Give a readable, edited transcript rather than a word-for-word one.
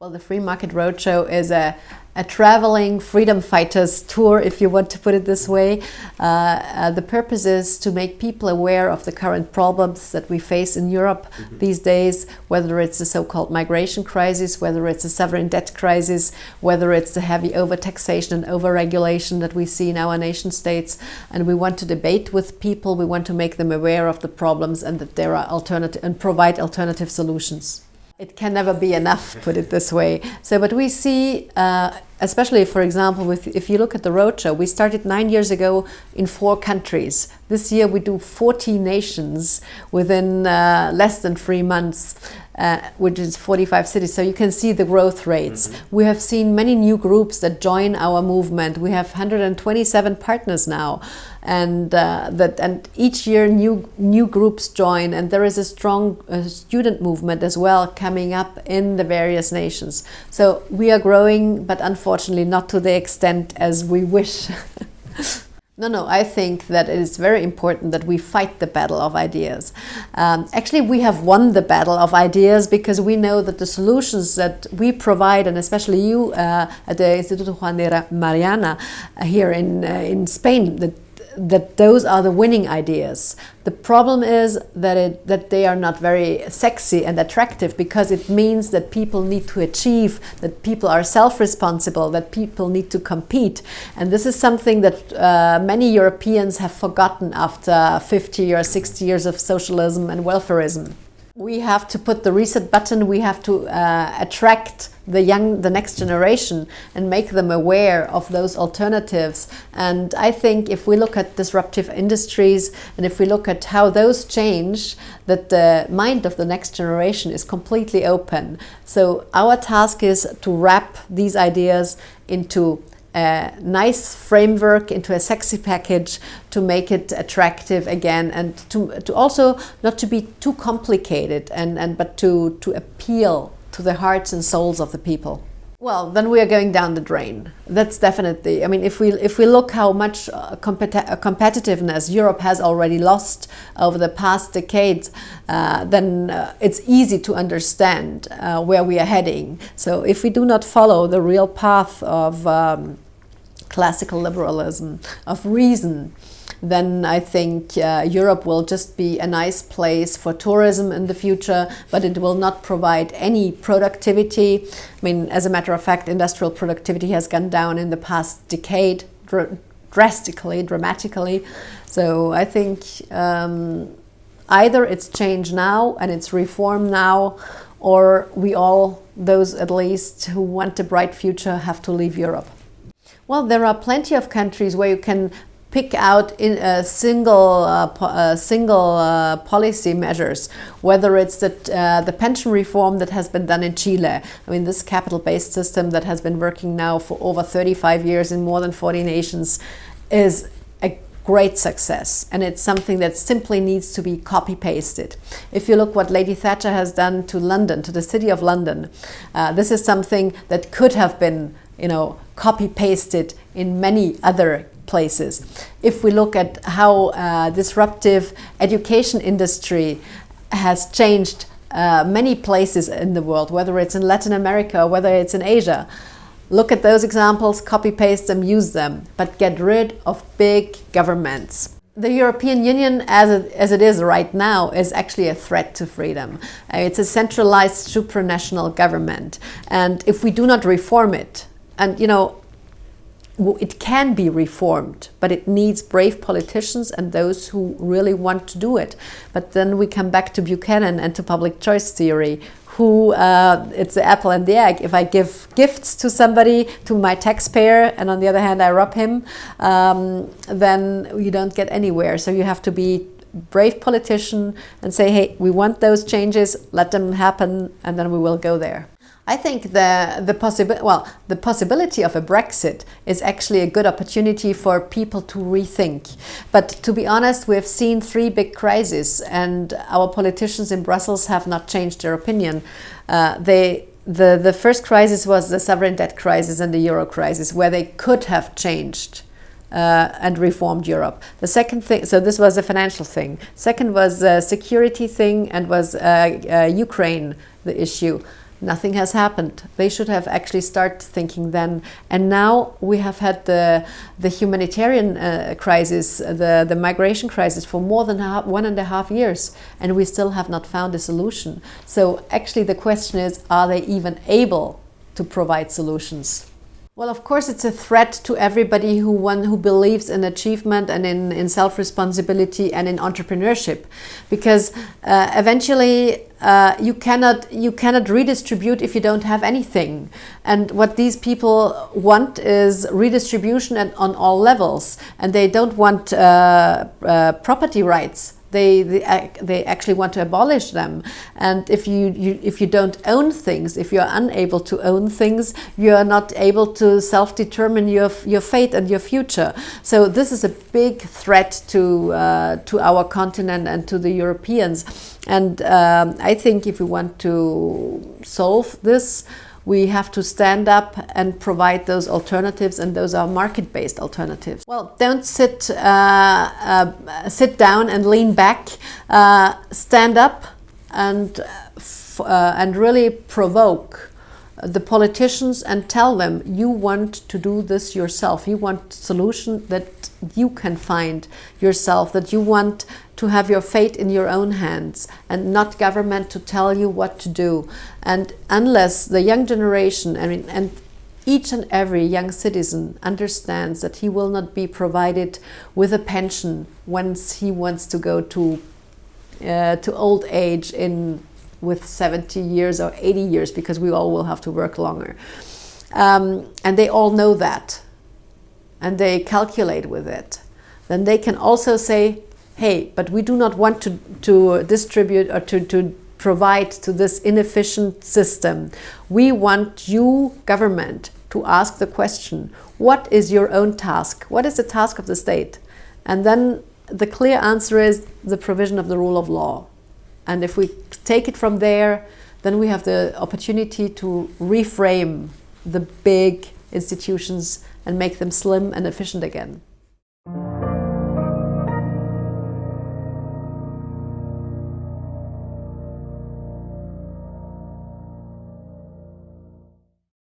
Well, the Free Market Roadshow is a traveling freedom fighters tour, if you want to put it this way. The purpose is to make people aware of the current problems that we face in Europe these days, whether it's the so-called migration crisis, whether it's a sovereign debt crisis, whether it's the heavy overtaxation and overregulation that we see in our nation states. And we want to debate with people, we want to make them aware of the problems and that there are alternative and provide alternative solutions. It can never be enough, put it this way. So, but we see, especially, for example, if you look at the Roadshow, we started 9 years ago in 4 countries. This year we do 40 nations within less than 3 months, which is 45 cities. So you can see the growth rates. We have seen many new groups that join our movement. We have 127 partners now. And each year new groups join, and there is a strong student movement as well coming up in the various nations. So we are growing, but unfortunately not to the extent as we wish. No, I think that it is very important that we fight the battle of ideas. Actually, we have won the battle of ideas because we know that the solutions that we provide, and especially you at the Instituto Juan de Mariana here in Spain, that those are the winning ideas. The problem is that they are not very sexy and attractive, because it means that people need to achieve, that people are self-responsible, that people need to compete. And this is something that many Europeans have forgotten after 50 or 60 years of socialism and welfarism. We have to put the reset button, we have to attract the next generation and make them aware of those alternatives. And I think if we look at disruptive industries and if we look at how those change, that the mind of the next generation is completely open. So our task is to wrap these ideas into a nice framework, into a sexy package, to make it attractive again, and to also not to be too complicated, but to appeal to the hearts and souls of the people. Well, then we are going down the drain. That's definitely, I mean, if we look how much competitiveness Europe has already lost over the past decades, then it's easy to understand where we are heading. So if we do not follow the real path of classical liberalism, of reason, then I think Europe will just be a nice place for tourism in the future, but it will not provide any productivity. I mean, as a matter of fact, industrial productivity has gone down in the past decade dramatically. So I think either it's change now and it's reform now, or we all, those at least who want a bright future, have to leave Europe. Well, there are plenty of countries where you can pick out in a single policy measures, whether it's the pension reform that has been done in Chile. I mean, this capital-based system that has been working now for over 35 years in more than 40 nations is a great success, and it's something that simply needs to be copy-pasted. If you look what Lady Thatcher has done to London, to the city of London, this is something that could have been, copy-pasted in many other places. If we look at how disruptive education industry has changed many places in the world, whether it's in Latin America or whether it's in Asia, look at those examples, copy-paste them, use them, but get rid of big governments. The European Union, as it is right now, is actually a threat to freedom. It's a centralized supranational government, and if we do not reform it, and it can be reformed, but it needs brave politicians and those who really want to do it. But then we come back to Buchanan and to public choice theory, it's the apple and the egg. If I give gifts to somebody, to my taxpayer, and on the other hand I rob him, then you don't get anywhere. So you have to be brave politician and say, hey, we want those changes, let them happen, and then we will go there. I think the possibility of a Brexit is actually a good opportunity for people to rethink. But to be honest, we have seen 3 big crises, and our politicians in Brussels have not changed their opinion. The first crisis was the sovereign debt crisis and the euro crisis, where they could have changed and reformed Europe. The second thing, so this was a financial thing. Second was a security thing, and was Ukraine, the issue. Nothing has happened. They should have actually started thinking then. And now we have had the humanitarian crisis, the migration crisis for more than 1.5 years, and we still have not found a solution. So actually the question is, are they even able to provide solutions? Well, of course, it's a threat to everybody who believes in achievement and in self-responsibility and in entrepreneurship, because eventually you cannot redistribute if you don't have anything. And what these people want is redistribution on all levels, and they don't want property rights. They actually want to abolish them. And if you don't own things, if you're unable to own things, you are not able to self-determine your fate and your future. So this is a big threat to our continent and to the Europeans. And I think if we want to solve this, we have to stand up and provide those alternatives, and those are market-based alternatives. Well, don't sit down and lean back. Stand up and really provoke the politicians and tell them you want to do this yourself. You want solution that you can find yourself, that you want to have your fate in your own hands and not government to tell you what to do. And unless the young generation, and each and every young citizen understands that he will not be provided with a pension once he wants to go to old age with 70 years or 80 years, because we all will have to work longer. And they all know that, and they calculate with it. Then they can also say, hey, but we do not want to distribute or to provide to this inefficient system. We want you, government, to ask the question, what is your own task? What is the task of the state? And then the clear answer is the provision of the rule of law. And if we take it from there, then we have the opportunity to reframe the big institutions and make them slim and efficient again.